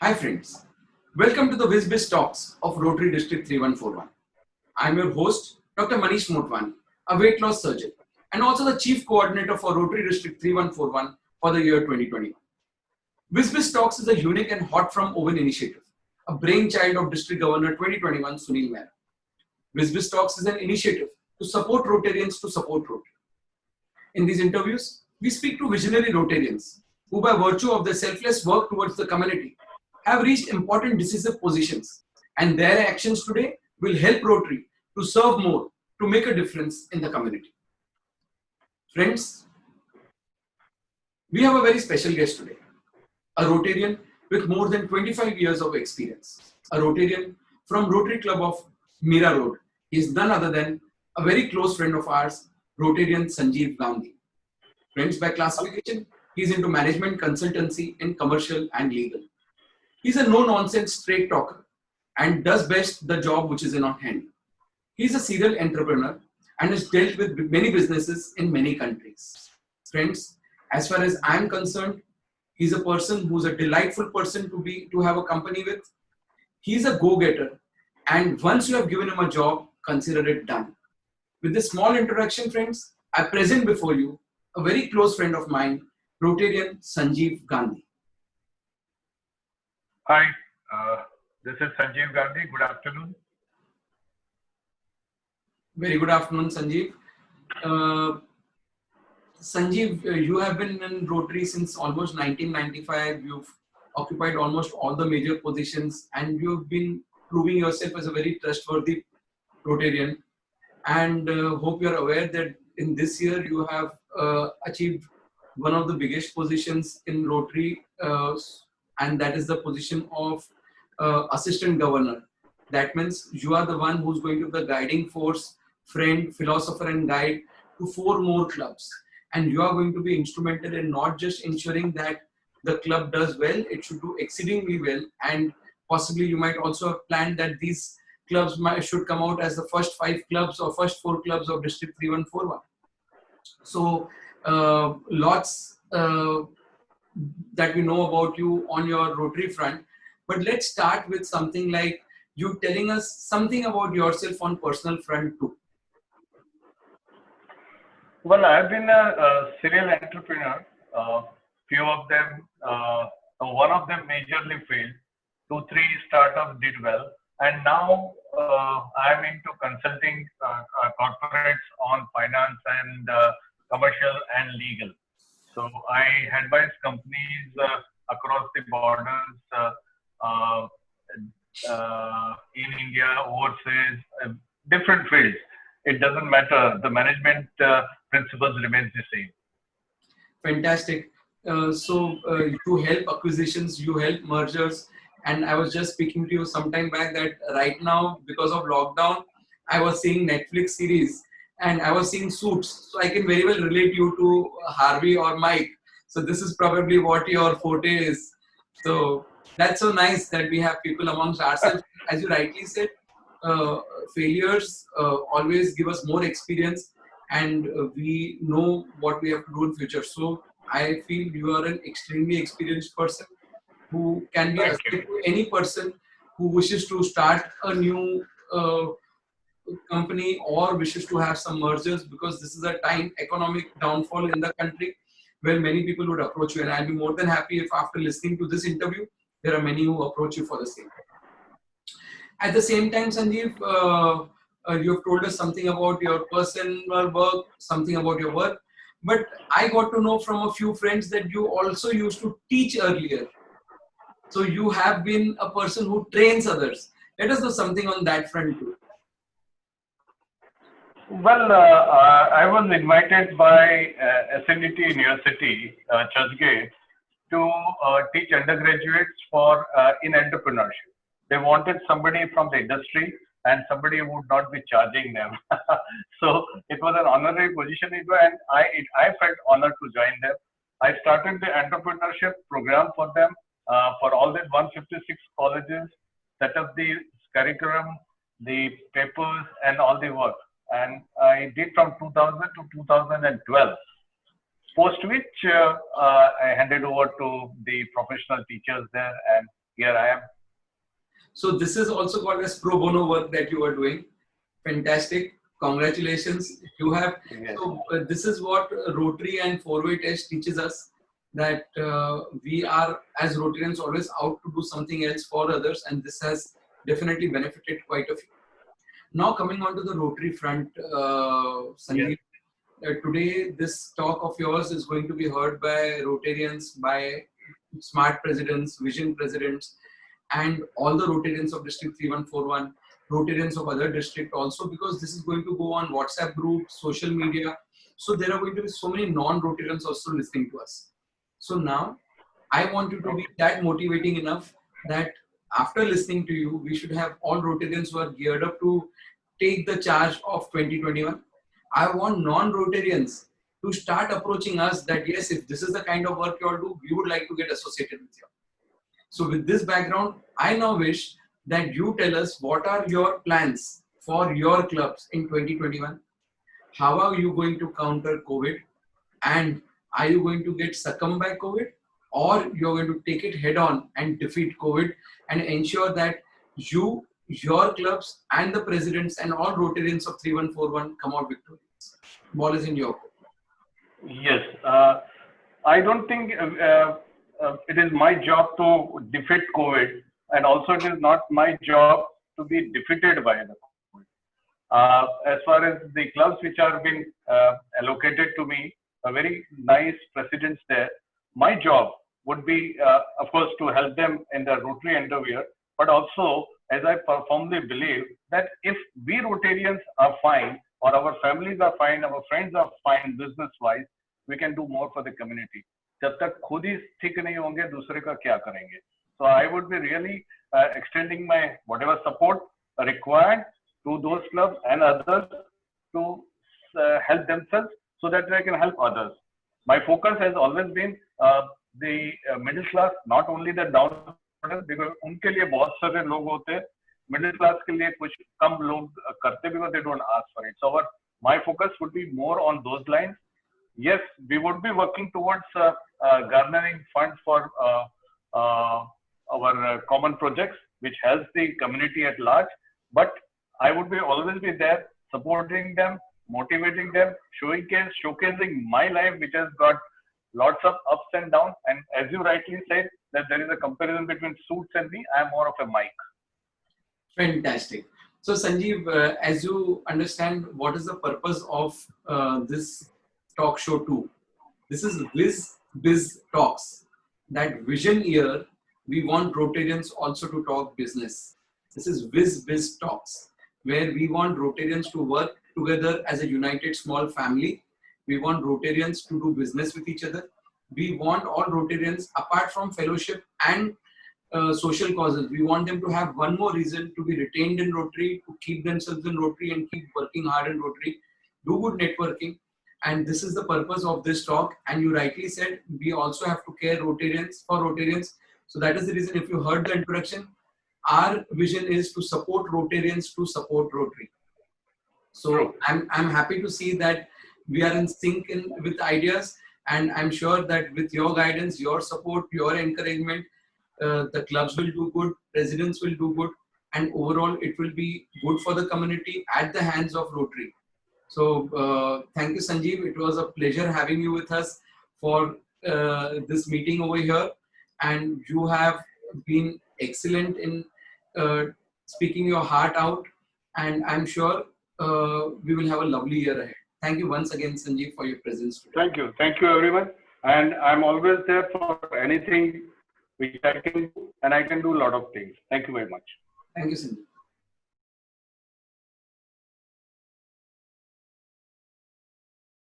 Hi friends, welcome to the Viz Biz Talks of Rotary District 3141. I am your host, Dr. Manish Motwan, a weight loss surgeon and also the Chief Coordinator for Rotary District 3141 for the year 2021. Viz Biz Talks is a unique and hot from oven initiative, a brainchild of District Governor 2021 Sunil Mira. Viz Biz Talks is an initiative to support Rotarians to support Rotary. In these interviews, we speak to visionary Rotarians who by virtue of their selfless work towards the community have reached important decisive positions, and their actions today will help Rotary to serve more, to make a difference in the community. Friends, we have a very special guest today, a Rotarian with more than 25 years of experience, a Rotarian from Rotary Club of Mira Road. He is none other than a very close friend of ours, Rtn Sanjivv Gandhi. Friends, by classification, he is into management consultancy in commercial and legal. He's a no-nonsense straight talker and does best the job which is in on hand. He's a serial entrepreneur and has dealt with many businesses in many countries. Friends, as far as I'm concerned, he's a person who's a delightful person to have a company with. He's a go-getter, and once you have given him a job, consider it done. With this small introduction, friends, I present before you a very close friend of mine, Rtn Sanjivv Gandhi. Hi, this is Sanjivv Gandhi. Good afternoon. Very good afternoon, Sanjivv. Sanjivv, you have been in Rotary since almost 1995. You've occupied almost all the major positions and you've been proving yourself as a very trustworthy Rotarian. And hope you're aware that in this year you have achieved one of the biggest positions in Rotary, and that is the position of Assistant Governor. That means you are the one who's going to be the guiding force, friend, philosopher and guide to 4 more clubs. And you are going to be instrumental in not just ensuring that the club does well, it should do exceedingly well. And possibly you might also have planned that these clubs should come out as the first 5 clubs or first 4 clubs of District 3141. So lots that we know about you on your Rotary front, but let's start with something like you telling us something about yourself on personal front too. Well, I've been a serial entrepreneur. Few of them, one of them majorly failed. 2-3 startups did well, and now I'm into consulting corporates on finance and commercial and legal. So I advise companies across the borders, in India, overseas, different fields. It doesn't matter. The management principles remains the same. Fantastic. So you help acquisitions, you help mergers, and I was just speaking to you sometime back that right now because of lockdown, I was seeing Netflix series and I was seeing Suits. So I can very well relate you to Harvey or Mike. So this is probably what your forte is. So that's so nice that we have people amongst ourselves. As you rightly said, failures always give us more experience and we know what we have to do in future. So I feel you are an extremely experienced person who can be a to any person who wishes to start a new company or wishes to have some mergers, because this is a time economic downfall in the country where many people would approach you, and I'll be more than happy if after listening to this interview there are many who approach you for the same. At the same time, Sanjeev, you have told us something about your personal work, something about your work, but I got to know from a few friends that you also used to teach earlier. So you have been a person who trains others. Let us know something on that front too. Well, I was invited by SNDT University, Churchgate, to teach undergraduates for in entrepreneurship. They wanted somebody from the industry and somebody who would not be charging them. So it was an honorary position, and I felt honored to join them. I started the entrepreneurship program for them, for all the 156 colleges, set up the curriculum, the papers, and all the work. And I did from 2000 to 2012. Post which I handed over to the professional teachers there, and here I am. So this is also called as pro bono work that you are doing. Fantastic. Congratulations. You have. Yes. So this is what Rotary and four-way test teaches us, that we are as Rotarians always out to do something else for others, and this has definitely benefited quite a few. Now coming on to the Rotary front, Sanjeev, today this talk of yours is going to be heard by Rotarians, by smart presidents, vision presidents, and all the Rotarians of District 3141, Rotarians of other district also, because this is going to go on WhatsApp groups, social media. So there are going to be so many non-Rotarians also listening to us. So now I want you to be that motivating enough that after listening to you, we should have all Rotarians who are geared up to take the charge of 2021. I want non-Rotarians to start approaching us that yes, if this is the kind of work you all do, we would like to get associated with you. So with this background, I now wish that you tell us what are your plans for your clubs in 2021. How are you going to counter COVID? And are you going to get succumbed by COVID? Or you're going to take it head on and defeat COVID and ensure that you, your clubs and the presidents and all Rotarians of 3141 come out victorious. Ball is in your court. Yes. I don't think it is my job to defeat COVID, and also it is not my job to be defeated by the COVID. As far as the clubs which are being allocated to me, a very nice presidents there. My job would be, of course, to help them in their Rotary endeavor, but also, as I firmly believe, that if we Rotarians are fine, or our families are fine, our friends are fine business-wise, we can do more for the community. जब तक खुद ही ठीक नहीं होंगे, दूसरे का क्या करेंगे? So I would be really extending my whatever support required to those clubs and others to help themselves so that they can help others. My focus has always been the middle class, not only the downtrodden, because उनके लिए बहुत सारे लोग होते हैं. Middle class के लिए कुछ कम लोग करते because they don't ask for it. So my focus would be more on those lines. Yes, we would be working towards garnering funds for our common projects, which helps the community at large. But I would be always be there, supporting them, motivating them, showcasing my life, which has got lots of ups and downs. And as you rightly said, that there is a comparison between suits and me. I am more of a mic. Fantastic. So Sanjeev, as you understand, what is the purpose of this talk show too? This is Viz Biz Talks. That vision year, we want Rotarians also to talk business. This is Viz Biz Talks, where we want Rotarians to work together as a united small family. We want Rotarians to do business with each other. We want all Rotarians, apart from fellowship and social causes, we want them to have one more reason to be retained in Rotary, to keep themselves in Rotary and keep working hard in Rotary, do good networking. And this is the purpose of this talk. And you rightly said, we also have to care Rotarians for Rotarians. So that is the reason, if you heard the introduction, our vision is to support Rotarians to support Rotary. So I'm happy to see that we are in sync with ideas, and I'm sure that with your guidance, your support, your encouragement, the clubs will do good, presidents will do good, and overall it will be good for the community at the hands of Rotary. So thank you, Sanjeev. It was a pleasure having you with us for this meeting over here, and you have been excellent in speaking your heart out, and I'm sure we will have a lovely year ahead. Thank you once again, Sanjeev, for your presence today. Thank you everyone, and I'm always there for anything which I can do, and I can do a lot of things. Thank you very much. Thank you, Sanjeev.